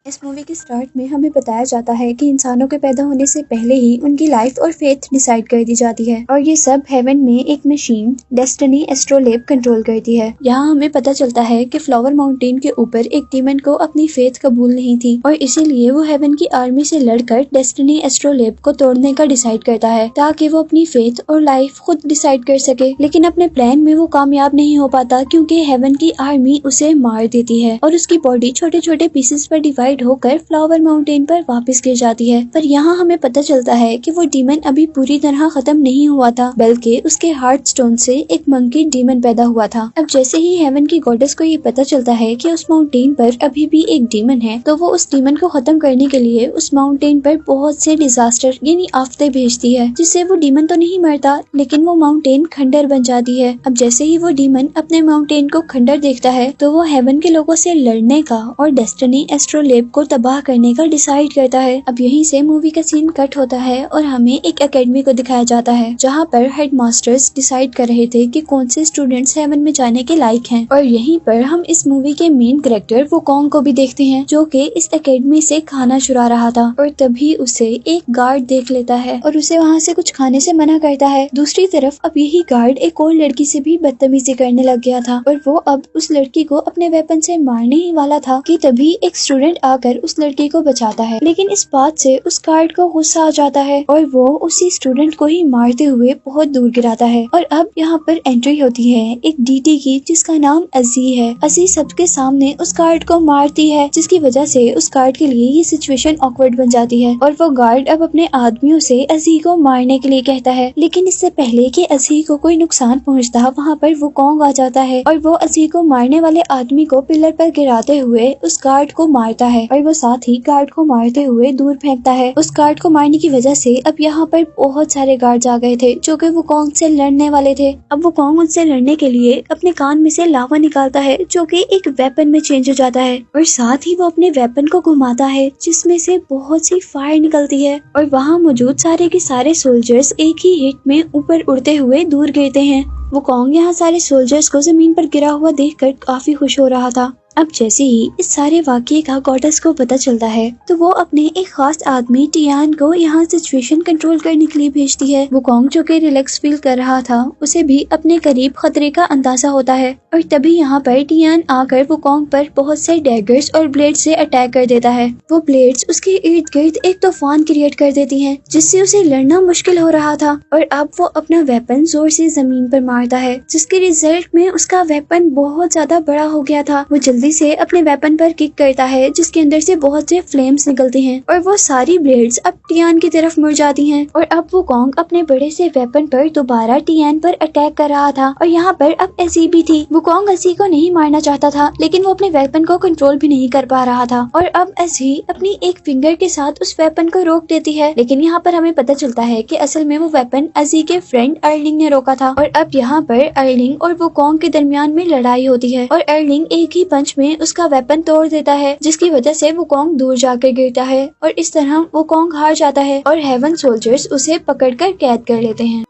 इस मूवी के स्टार्ट में हमें बताया जाता है कि इंसानों के पैदा होने से पहले ही उनकी लाइफ और फेथ डिसाइड कर दी जाती है और ये सब हेवन में एक मशीन डेस्टिनी एस्ट्रोलेब कंट्रोल करती है। यहाँ हमें पता चलता है कि फ्लावर माउंटेन के ऊपर एक डीमन को अपनी फेथ कबूल नहीं थी और इसीलिए वो हेवन की आर्मी से लड़कर डेस्टिनी एस्ट्रोलेब को तोड़ने का डिसाइड करता है ताकि वो अपनी फेथ और लाइफ खुद डिसाइड कर सके। लेकिन अपने प्लान में वो कामयाब नहीं हो पाता क्योंकि हेवन की आर्मी उसे मार देती है और उसकी बॉडी छोटे छोटे पीसेस पर डिवाइड होकर फ्लावर माउंटेन पर वापस गिर जाती है। पर यहाँ हमें पता चलता है कि वो डीमन अभी पूरी तरह खत्म नहीं हुआ था, बल्कि उसके हार्ट स्टोन से एक मंकी डीमन पैदा हुआ था। अब जैसे ही हेवन की गॉडेस को ये पता चलता है कि उस माउंटेन पर अभी भी एक डीमन है, तो वो उस डीमन को खत्म करने के लिए उस माउंटेन पर बहुत से डिजास्टर यानी आफतें भेजती है, जिससे वो डीमन तो नहीं मरता लेकिन वो माउंटेन खंडर बन जाती है। अब जैसे ही वो डीमन अपने माउंटेन को खंडर देखता है तो वो हेवन के लोगों से लड़ने का और डेस्टिनी एस्ट्रोलेब को तबाह करने का डिसाइड करता है। अब यहीं से मूवी का सीन कट होता है और हमें एक एकेडमी को दिखाया जाता है जहाँ पर हेड मास्टर्स डिसाइड कर रहे थे कि कौन से स्टूडेंट्स हेवन में जाने के लायक हैं। और यहीं पर हम इस मूवी के मेन कैरेक्टर वुकोंग को भी देखते हैं जो कि इस एकेडमी से खाना चुरा रहा था और तभी उसे एक गार्ड देख लेता है और उसे वहाँ से कुछ खाने से मना करता है। दूसरी तरफ अब यही गार्ड एक और लड़की से भी बदतमीजी करने लग गया था और वो अब उस लड़की को अपने वेपन से मारने ही वाला था कि तभी एक स्टूडेंट आकर उस लड़की को बचाता है। लेकिन इस बात से उस गार्ड को गुस्सा आ जाता है और वो उसी स्टूडेंट को ही मारते हुए बहुत दूर गिराता है। और अब यहाँ पर एंट्री होती है एक डीटी की जिसका नाम अजी है। अजी सबके सामने उस गार्ड को मारती है जिसकी वजह से उस गार्ड के लिए ये सिचुएशन ऑकवर्ड बन जाती है और वो गार्ड अब अपने आदमियों से अजी को मारने के लिए कहता है। लेकिन इससे पहले कि अजी को कोई नुकसान पहुँचता वहाँ पर वुकोंग आ जाता है और वो अजी को मारने वाले आदमी को पिलर पर गिराते हुए उस गार्ड को मारता है और वो साथ ही गार्ड को मारते हुए दूर फेंकता है। उस गार्ड को मारने की वजह से अब यहाँ पर बहुत सारे गार्ड्स आ गए थे जो कि वुकोंग से लड़ने वाले थे। अब वुकोंग उनसे लड़ने के लिए अपने कान में से लावा निकालता है जो कि एक वेपन में चेंज हो जाता है और साथ ही वो अपने वेपन को घुमाता है जिसमें से बहुत सी फायर निकलती है और वहाँ मौजूद सारे के सारे सोल्जर्स एक ही हिट में ऊपर उड़ते हुए दूर गिरते हैं। वुकोंग यहाँ सारे सोल्जर्स को जमीन पर गिरा हुआ देखकर काफी खुश हो रहा था। अब जैसे ही इस सारे वाकये का गॉडेस को पता चलता है तो वो अपने एक खास आदमी टियान को यहाँ सिचुएशन कंट्रोल करने के लिए भेजती है। वुकोंग जो कि रिलैक्स फील कर रहा था उसे भी अपने करीब खतरे का अंदाजा होता है और तभी यहाँ पर टियान आकर वुकोंग पर बहुत से डैगर्स और ब्लेड से अटैक कर देता है। वो ब्लेड्स उसके इर्द गिर्द एक तूफान क्रिएट कर देती हैं जिससे उसे लड़ना मुश्किल हो रहा था और अब वो अपना वेपन जोर से जमीन पर मारता है जिसके रिजल्ट में उसका वेपन बहुत ज्यादा बड़ा हो गया था। वो जल्दी से अपने वेपन पर किक करता है जिसके अंदर से बहुत से फ्लेम्स निकलते हैं और वो सारी ब्लेड्स अब टियान की तरफ मुड़ जाती हैं और अब वुकोंग अपने बड़े से वेपन पर दोबारा टियान पर अटैक कर रहा था और यहाँ पर अब एजी भी थी। वुकोंग एजी को नहीं मारना चाहता था लेकिन वो अपने वेपन को कंट्रोल भी नहीं कर पा रहा था और अब एजी अपनी एक फिंगर के साथ उस वेपन को रोक देती है। लेकिन यहाँ पर हमें पता चलता है कि असल में वो वेपन एजी के फ्रेंड अर्लिंग ने रोका था और अब यहाँ पर अर्लिंग और वुकोंग के दरमियान में लड़ाई होती है और अर्लिंग एक ही पंच में उसका वेपन तोड़ देता है जिसकी वजह से वुकोंग दूर जाकर गिरता है और इस तरह वुकोंग हार जाता है और हेवन सोल्जर्स उसे पकड़कर कैद कर लेते हैं।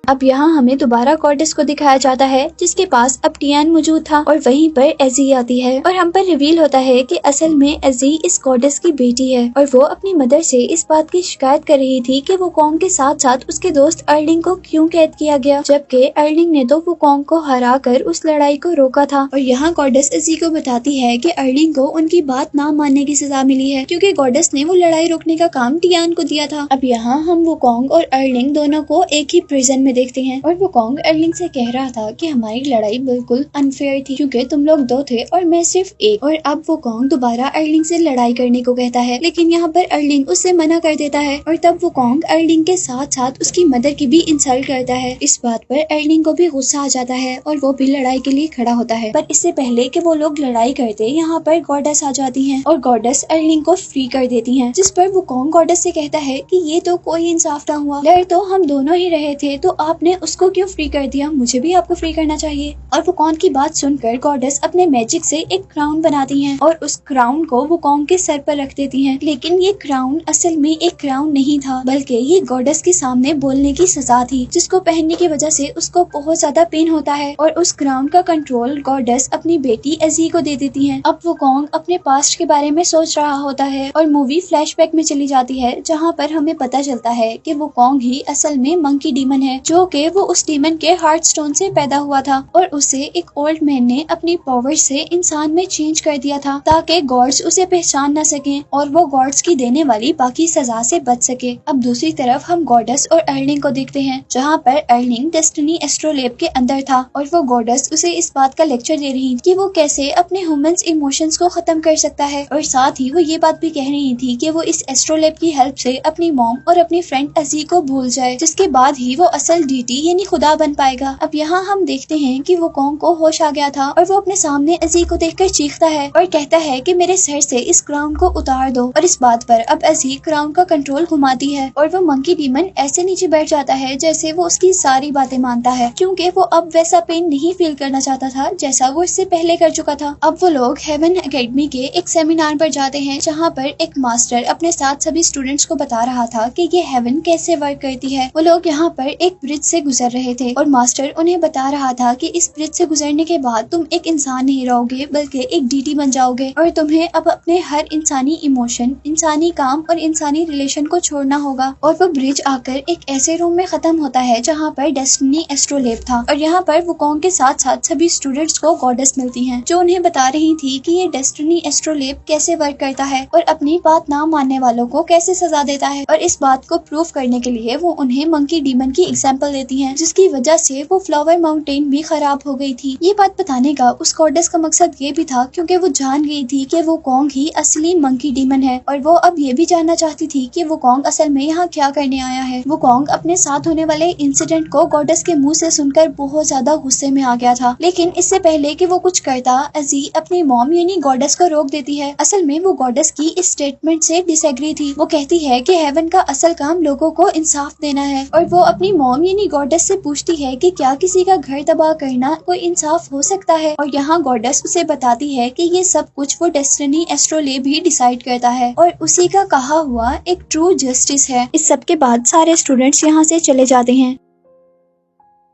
अब यहाँ हमें दोबारा गॉडेस को दिखाया जाता है जिसके पास अब टियान मौजूद था और वहीं पर एजी आती है और हम पर रिवील होता है कि असल में एजी इस गॉडेस की बेटी है और वो अपनी मदर से इस बात की शिकायत कर रही थी कि वुकोंग के साथ साथ उसके दोस्त अर्लिंग को क्यों कैद किया गया, जबकि अर्लिंग ने तो वुकोंग को हरा कर उस लड़ाई को रोका था। और यहाँ गॉडेस एजी को बताती है कि अर्लिंग को उनकी बात ना मानने की सजा मिली है क्योंकि गॉडेस ने वो लड़ाई रोकने का काम टियान को दिया था। अब यहाँ हम वुकोंग और अर्लिंग दोनों को एक ही प्रिजन में देखते हैं और वुकोंग अर्लिंग से कह रहा था कि हमारी लड़ाई बिल्कुल अनफेयर थी क्योंकि तुम लोग दो थे और मैं सिर्फ एक। और अब वुकोंग दोबारा अर्लिंग से लड़ाई करने को कहता है लेकिन यहाँ पर अर्लिंग उससे मना कर देता है और तब वुकोंग अर्लिंग के साथ साथ उसकी मदर की भी इंसल्ट करता है। इस बात पर अर्लिंग को भी गुस्सा आ जाता है और वो भी लड़ाई के लिए खड़ा होता है। पर इससे पहले कि वो लोग लड़ाई करते यहाँ पर गॉडेस आ जाती हैं और गॉडेस अर्लिंग को फ्री कर देती हैं, जिस पर वुकोंग गॉडेस से कहता है कि ये तो कोई इंसाफ ना हुआ, लड़ तो हम दोनों ही रहे थे तो आपने उसको क्यों फ्री कर दिया, मुझे भी आपको फ्री करना चाहिए। और वुकोंग की बात सुनकर गॉडेस अपने मैजिक से एक क्राउन बनाती हैं और उस क्राउन को वुकोंग के सर पर रख देती हैं। लेकिन ये क्राउन असल में एक क्राउन नहीं था, बल्कि ये गॉडेस के सामने बोलने की सजा थी, जिसको पहनने की वजह से उसको बहुत ज्यादा पेन होता है। और उस क्राउन का कंट्रोल गॉडेस अपनी बेटी एजी को दे देती है। अब वुकोंग अपने पास्ट के बारे में सोच रहा होता है और मूवी फ्लैशबैक में चली जाती है, जहाँ पर हमें पता चलता है कि वुकोंग ही असल में मंकी डीमन है, जो कि वो उस डीमन के हार्ट स्टोन से पैदा हुआ था और उसे एक ओल्ड मैन ने अपनी पावर से इंसान में चेंज कर दिया था, ताकि गॉड्स उसे पहचान न सकें और वो गॉड्स की देने वाली बाकी सजा से बच सके। अब दूसरी तरफ हम गॉडेस और अर्लिंग को देखते हैं, जहाँ पर अर्लिंग डेस्टिनी एस्ट्रोलेब के अंदर था और वो गॉडेस उसे इस बात का लेक्चर दे रही थी कि वो कैसे अपने ह्यूमंस इमोशंस को खत्म कर सकता है। और साथ ही वो ये बात भी कह रही थी कि वो इस एस्ट्रोलेब की हेल्प से अपनी मॉम और अपनी फ्रेंड एजी को भूल जाए, जिसके बाद ही वो असल डीटी यानी खुदा बन पाएगा। अब यहाँ हम देखते हैं कि वुकोंग को होश आ गया था और वो अपने सामने एजी को देखकर चीखता है और कहता है कि मेरे सर से इस क्राउन को उतार दो। और इस बात पर अब एजी क्राउन का कंट्रोल घुमाती है और वो मंकी डीमन ऐसे नीचे बैठ जाता है जैसे वो उसकी सारी बातें मानता है, क्योंकि वो अब वैसा पेन नहीं फील करना चाहता था जैसा वो इससे पहले कर चुका था। अब वो लोग हेवन एकेडमी के एक सेमिनार पर जाते हैं, जहाँ पर एक मास्टर अपने साथ सभी स्टूडेंट्स को बता रहा था कि ये हेवन कैसे वर्क करती है। वो लोग यहाँ पर एक ब्रिज से गुजर रहे थे और मास्टर उन्हें बता रहा था कि इस ब्रिज से गुजरने के बाद तुम एक इंसान नहीं रहोगे, बल्कि एक डीटी बन जाओगे और तुम्हें अब अपने हर इंसानी इमोशन, इंसानी काम और इंसानी रिलेशन को छोड़ना होगा। और वो ब्रिज आकर एक ऐसे रूम में खत्म होता है जहाँ पर डेस्टिनी एस्ट्रोलेब था और यहाँ पर वुकोंग के साथ साथ सभी स्टूडेंट्स को गॉडेस मिलती हैं, जो उन्हें बता रही थी कि ये डेस्टिनी एस्ट्रोलेब कैसे वर्क करता है और अपनी बात ना मानने वालों को कैसे सजा देता है। और इस बात को प्रूव करने के लिए वो उन्हें मंकी डीमन की एग्जांपल देती हैं, जिसकी वजह से वो फ्लावर माउंटेन भी खराब हो गई थी। ये बात बताने का उस गॉडेस का मकसद ये भी था क्योंकि वो जान गई थी कि वुकोंग ही असली मंकी डीमन है और वो अब ये भी जानना चाहती थी कि वुकोंग असल में यहाँ क्या करने आया है। वुकोंग अपने साथ होने वाले इंसिडेंट को गॉडेस के मुंह से सुनकर बहुत ज्यादा गुस्से में आ गया था, लेकिन इससे पहले कि वो कुछ करता, एजी अपनी मॉम यानी गॉडेस को रोक देती है। असल में वो गॉडेस की इस स्टेटमेंट से डिसएग्री थी। वो कहती है कि हेवन का असल काम लोगों को इंसाफ देना है और वो अपनी मॉम यानी गॉडेस से पूछती है कि क्या किसी का घर तबाह करना कोई इंसाफ हो सकता है। और यहाँ गॉडेस उसे बताती है कि ये सब कुछ वो डेस्टिनी एस्ट्रोलेब ही डिसाइड करता है और उसी का कहा हुआ एक ट्रू जस्टिस है। इस सब के बाद सारे स्टूडेंट्स यहाँ से चले जाते हैं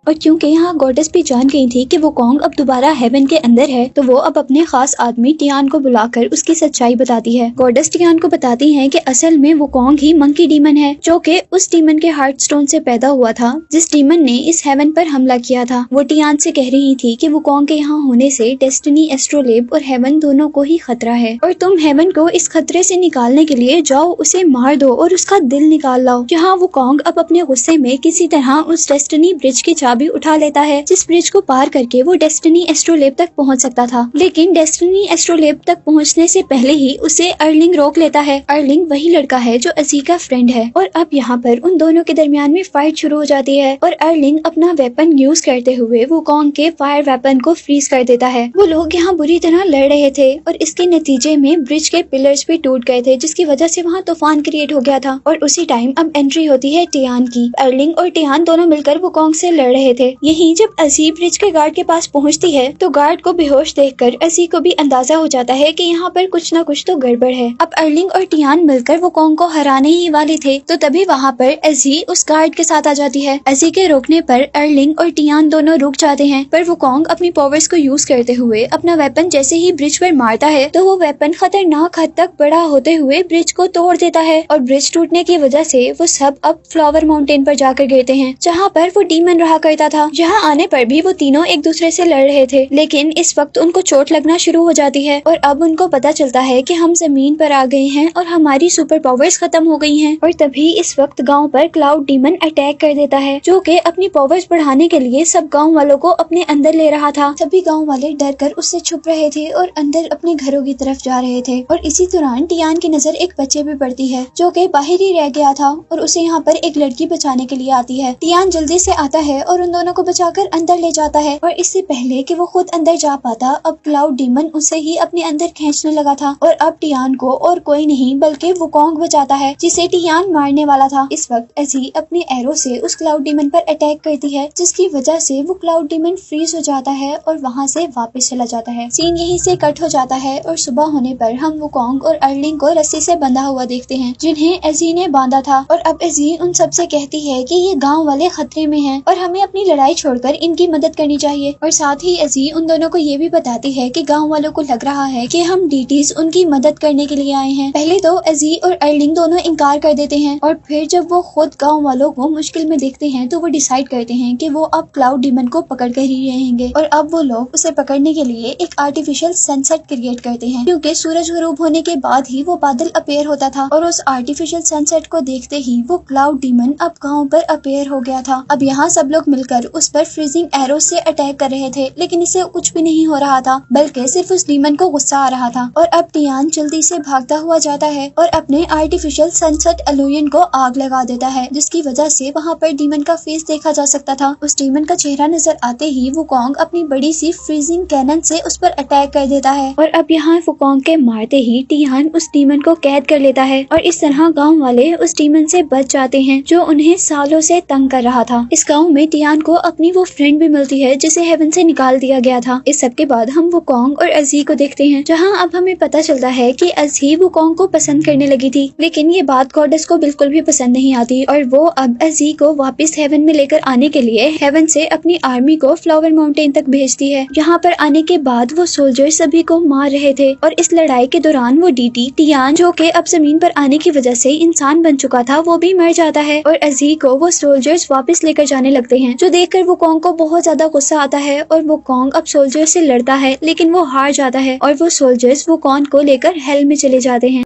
और क्योंकि यहाँ गॉडेस भी जान गई थी कि वुकोंग अब दोबारा हेवन के अंदर है, तो वो अब अपने खास आदमी टियान को बुलाकर उसकी सच्चाई बताती है। गॉडेस टियान को बताती है कि असल में वुकोंग ही मंकी डीमन है, जो कि उस डीमन के हार्ट स्टोन से पैदा हुआ था जिस डीमन ने इस हेवन पर हमला किया था। वो टियान से कह रही थी कि वुकोंग के यहाँ होने से डेस्टिनी एस्ट्रोलेब और हेवन दोनों को ही खतरा है और तुम हेवन को इस खतरे से निकालने के लिए जाओ, उसे मार दो और उसका दिल निकाल लाओ। यहाँ वुकोंग अब अपने गुस्से में किसी तरह उस डेस्टिनी ब्रिज की भी उठा लेता है, जिस ब्रिज को पार करके वो डेस्टिनी एस्ट्रोलेब तक पहुंच सकता था। लेकिन डेस्टिनी एस्ट्रोलेब तक पहुंचने से पहले ही उसे अर्लिंग रोक लेता है। अर्लिंग वही लड़का है जो एजी का फ्रेंड है और अब यहाँ पर उन दोनों के दरमियान में फाइट शुरू हो जाती है और अर्लिंग अपना वेपन यूज करते हुए वुकोंग के फायर वेपन को फ्रीज कर देता है। वो लोग यहाँ बुरी तरह लड़ रहे थे और इसके नतीजे में ब्रिज के पिलर्स भी टूट गए थे, जिसकी वजह से वहाँ तूफान क्रिएट हो गया था। और उसी टाइम अब एंट्री होती है टियान की। अर्लिंग और टियान दोनों मिलकर वुकोंग से लड़ रहे थे। यही जब एजी ब्रिज के गार्ड के पास पहुंचती है तो गार्ड को बेहोश देखकर एजी को भी अंदाजा हो जाता है कि यहाँ पर कुछ न कुछ तो गड़बड़ है। अब अर्लिंग और टियान मिलकर वुकोंग को हराने ही वाले थे, तो तभी वहाँ पर एजी उस गार्ड के साथ आ जाती है। एजी के रोकने पर अर्लिंग और टियान दोनों रुक जाते हैं, पर वुकोंग अपनी पावर्स को यूज करते हुए अपना वेपन जैसे ही ब्रिज पर मारता है तो वो वेपन खतरनाक हद तक बड़ा होते हुए ब्रिज को तोड़ देता है और ब्रिज टूटने की वजह से वो सब अब फ्लावर माउंटेन पर जाकर गिरते हैं, जहाँ पर वो डीमन रहा करता था। यहाँ आने पर भी वो तीनों एक दूसरे से लड़ रहे थे, लेकिन इस वक्त उनको चोट लगना शुरू हो जाती है और अब उनको पता चलता है कि हम जमीन पर आ गए हैं और हमारी सुपर पावर्स खत्म हो गई हैं। और तभी इस वक्त गांव पर क्लाउड डीमन अटैक कर देता है, जो कि अपनी पावर्स बढ़ाने के लिए सब गांव वालों को अपने अंदर ले रहा था। सभी गांव वाले डर कर उससे छुप रहे थे और अंदर अपने घरों की तरफ जा रहे थे। और इसी दौरान टियान की नजर एक बच्चे पे पड़ती है जो कि बाहर ही रह गया था और उसे यहाँ पर एक लड़की बचाने के लिए आती है। टियान जल्दी से आता है और उन दोनों को बचाकर अंदर ले जाता है। और इससे पहले कि वो खुद अंदर जा पाता, अब क्लाउड डीमन उसे ही अपने अंदर खींचने लगा था और अब टियान को और कोई नहीं बल्कि वुकोंग बचाता है, जिसे टियान मारने वाला था। इस वक्त एजी अपने एरो से उस क्लाउड डीमन पर अटैक करती है, जिसकी वजह से वो क्लाउड डीमन फ्रीज हो जाता है और वहाँ से वापस चला जाता है। सीन यहीं से कट हो जाता है और सुबह होने पर हम वुकोंग और अर्लिंग को रस्सी से बंधा हुआ देखते हैं, जिन्हें एजी ने बांधा था। और अब एजी उन सबसे कहती है कि ये गांव वाले खतरे में हैं और हमें अपनी लड़ाई छोड़कर इनकी मदद करनी चाहिए। और साथ ही एजी उन दोनों को ये भी बताती है कि गांव वालों को लग रहा है कि हम डीटीज उनकी मदद करने के लिए आए हैं। पहले तो एजी और अर्लिंग दोनों इनकार कर देते हैं और फिर जब वो खुद गांव वालों को मुश्किल में देखते हैं तो वो डिसाइड करते हैं कि वो अब क्लाउड डीमन को पकड़ कर ही रहेंगे। और अब वो लोग उसे पकड़ने के लिए एक आर्टिफिशियल सनसेट क्रिएट करते हैं, क्योंकि सूरज गरूब होने के बाद ही वो बादल अपेयर होता था और उस आर्टिफिशियल सनसेट को देखते ही वो क्लाउड डीमन अब गांव पर अपेयर हो गया था। अब यहाँ सब लोग मिलकर उस पर फ्रीजिंग एरो से अटैक कर रहे थे, लेकिन इसे कुछ भी नहीं हो रहा था, बल्कि सिर्फ उस डीमन को गुस्सा आ रहा था। और अब टियान जल्दी से भागता हुआ जाता है और अपने आर्टिफिशियल सनसेट एलुयन को आग लगा देता है, जिसकी वजह से वहाँ पर डीमन का फेस देखा जा सकता था। उस डीमन का चेहरा नजर आते ही वुकोंग अपनी बड़ी सी फ्रीजिंग कैनन से उस पर अटैक कर देता है। और अब यहाँ वुकोंग के मारते ही टियान उस डीमन को कैद कर लेता है और इस तरह गांव वाले उस डीमन से बच जाते हैं जो उन्हें सालों से तंग कर रहा था। इस गांव में टियान को अपनी वो फ्रेंड भी मिलती है जिसे हेवन से निकाल दिया गया था। इस सब के बाद हम वुकोंग और एजी को देखते हैं, जहाँ अब हमें पता चलता है कि एजी वुकोंग को पसंद करने लगी थी, लेकिन ये बात गॉडेस को बिल्कुल भी पसंद नहीं आती और वो अब एजी को वापस हेवन में लेकर आने के लिए हेवन से अपनी आर्मी को फ्लावर माउंटेन तक भेजती है। यहाँ पर आने के बाद वो सोल्जर सभी को मार रहे थे और इस लड़ाई के दौरान वो डीटी टियान, जो कि अब जमीन पर आने की वजह से इंसान बन चुका था, वो भी मर जाता है और एजी को वो सोल्जर्स वापस लेकर जाने लगते हैं, जो देखकर वुकोंग को बहुत ज्यादा गुस्सा आता है और वुकोंग अब सोल्जर से लड़ता है, लेकिन वो हार जाता है और वो सोल्जर्स वुकोंग को लेकर हेल में चले जाते हैं।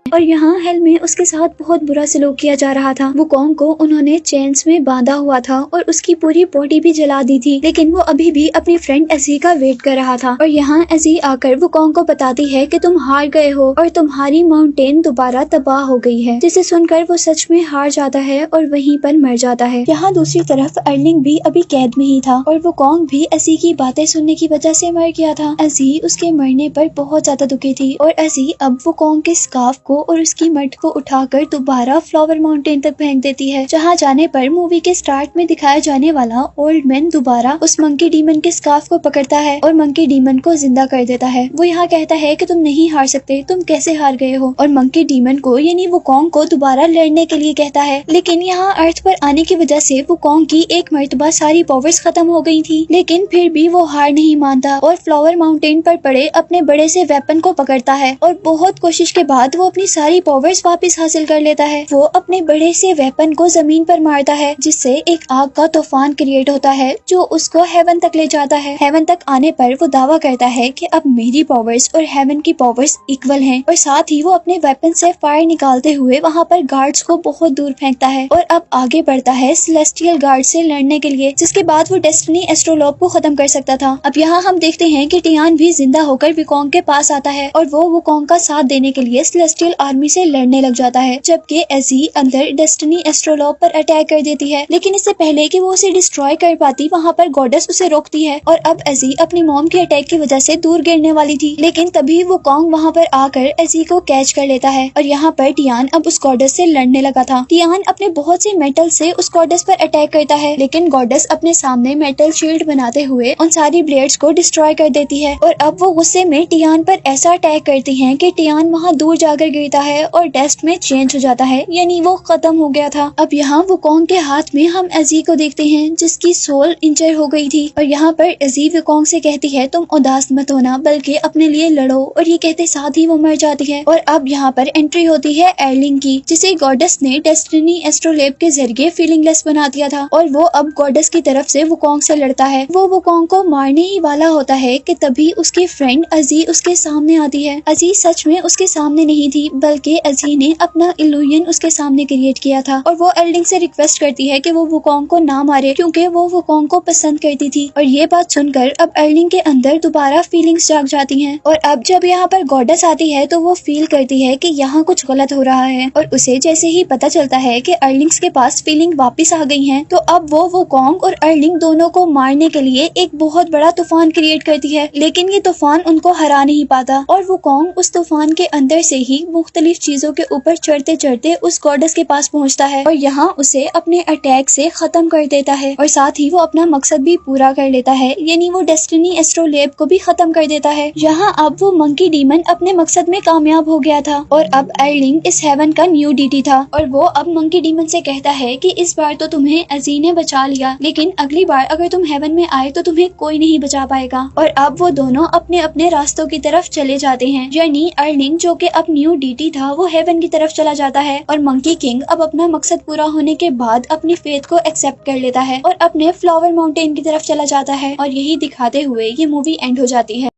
और यहाँ हेल में उसके साथ बहुत बुरा सलूक किया जा रहा था। वुकोंग को उन्होंने चेन्स में बांधा हुआ था और उसकी पूरी बॉडी भी जला दी थी, लेकिन वो अभी भी अपनी फ्रेंड एजी का वेट कर रहा था। और यहाँ एजी आकर वुकोंग को बताती है कि तुम हार गए हो और तुम्हारी माउंटेन दोबारा तबाह हो गई है, जिसे सुनकर वो सच में हार जाता है और वहीं पर मर जाता है। यहाँ दूसरी तरफ अर्लिंग भी अभी कैद में ही था और वुकोंग भी एजी की बातें सुनने की वजह से मर गया था। एजी उसके मरने पर बहुत ज्यादा दुखी थी और एजी अब वुकोंग के स्कार्फ को और उसकी मट को उठाकर दोबारा फ्लावर माउंटेन तक फेंक देती है, जहाँ जाने पर मूवी के स्टार्ट में दिखाया जाने वाला ओल्ड मैन दोबारा उस मंकी डीमन के स्कार्फ को पकड़ता है और मंकी डीमन को जिंदा कर देता है। वो यहाँ कहता है कि तुम नहीं हार सकते, तुम कैसे हार गए हो, और मंकी डीमन को यानी वुकोंग को दोबारा लड़ने के लिए कहता है। लेकिन यहाँ अर्थ पर आने की वजह से वुकोंग की एक मर्तबा सारी पावर्स खत्म हो गई थी, लेकिन फिर भी वो हार नहीं मानता और फ्लावर माउंटेन पर पड़े अपने बड़े से वेपन को पकड़ता है और बहुत कोशिश के बाद वो अपनी सारी पावर्स वापस हासिल कर लेता है। वो अपने बड़े से वेपन को जमीन पर मारता है, जिससे एक आग का तूफान क्रिएट होता है जो उसको हेवन तक ले जाता है। हेवन तक आने पर वो दावा करता है कि अब मेरी पावर्स और हेवन की पावर्स इक्वल हैं, और साथ ही वो अपने वेपन से फायर निकालते हुए वहाँ पर गार्ड्स को बहुत दूर फेंकता है और अब आगे बढ़ता है सेलेस्टियल गार्ड से लड़ने के लिए, जिसके बाद वो डेस्टिनी एस्ट्रोलॉब को खत्म कर सकता था। अब यहाँ हम देखते हैं कि टियान भी जिंदा होकर वुकोंग के पास आता है और वो वुकोंग का साथ देने के लिए सेलेस्टियल आर्मी से लड़ने लग जाता है, जबकि एजी अंदर डेस्टिनी एस्ट्रोलॉब पर अटैक कर देती है। लेकिन इससे पहले कि वो उसे डिस्ट्रॉय कर पाती, वहाँ पर गॉडेस उसे रोकती है और अब एजी अपनी मॉम की अटैक की वजह से दूर गिरने वाली थी, लेकिन तभी वुकोंग वहाँ पर आकर एजी को कैच कर लेता है और यहाँ पर टियान अब उस गॉडेस से लड़ने लगा था। टियान अपने बहुत से मेटल से उस गॉडेस पर अटैक करता है, लेकिन गॉडेस अपने सामने मेटल शील्ड बनाते हुए उन सारी ब्लेड्स को डिस्ट्रॉय कर देती है और अब वो गुस्से में टियान पर ऐसा अटैक करती है कि टियान वहाँ दूर जाकर गिरता है और डेस्ट में चेंज हो जाता है, यानी वो खत्म हो गया था। अब यहाँ वुकोंग के हाथ में हम एजी को देखते हैं जिसकी सोल इंजर हो गई थी और यहाँ पर एजी वुकोंग से कहती है तुम उदास मत होना, बल्कि अपने लिए लड़ो, और ये कहते साथ ही वो मर जाती है। और अब यहाँ पर एंट्री होती है अर्लिंग की, जिसे गॉडेस ने डेस्टिनी एस्ट्रोलेब के जरिए फीलिंगलेस बना दिया था और वो अब गॉडेस की तरफ से वुकोंग से लड़ता है। वो वुकोंग को मारने ही वाला होता है कि तभी उसकी फ्रेंड एजी उसके सामने आती है। एजी सच में उसके सामने नहीं थी, बल्कि अजी ने अपना इल्यूजन उसके सामने क्रिएट किया था और वो अर्लिंग से रिक्वेस्ट करती है कि वो वुकोंग को ना मारे क्योंकि वो वुकोंग को पसंद करती थी। और ये बात सुनकर अब अर्लिंग के अंदर दोबारा फीलिंग्स जाग जाती हैं और अब जब यहाँ पर गॉडेस आती है तो वो फील करती है कि यहाँ कुछ गलत हो रहा है और उसे जैसे ही पता चलता है कि अर्लिंग्स के पास फीलिंग वापस आ गई हैं, तो अब वो वुकोंग और अर्लिंग दोनों को मारने के लिए एक बहुत बड़ा तूफान क्रिएट करती है। लेकिन ये तूफान उनको हरा नहीं पाता और वुकोंग उस तूफान के अंदर से ही मुख्तलिफ चीजों के ऊपर चढ़ते चढ़ते उस गॉडेस के पास पहुंचता है और यहाँ उसे अपने अटैक से खत्म कर देता है और साथ ही वो अपना मकसद भी पूरा कर लेता है, यानी वो डेस्टिनी एस्ट्रोलेब को भी खत्म कर देता है। यहाँ अब वो मंकी डीमन अपने मकसद में कामयाब हो गया था और अब अर्लिंग इस हेवन का न्यू डीटी था और वो अब मंकी डीमन से कहता है कि इस बार तो तुम्हें अजी ने बचा लिया, लेकिन अगली बार अगर तुम हेवन में आए तो तुम्हें कोई नहीं बचा पाएगा। और अब वो दोनों अपने अपने रास्तों की तरफ चले जाते हैं, यानी अर्लिंग जो कि अब न्यू डीटी था वो हेवन की तरफ चला जाता है और मंकी किंग अब अपना मकसद पूरा होने के बाद अपनी फेथ को एक्सेप्ट कर लेता है और अपने फ्लावर माउंटेन की तरफ चला जाता है और यही दिखाते हुए ये मूवी एंड हो जाती है।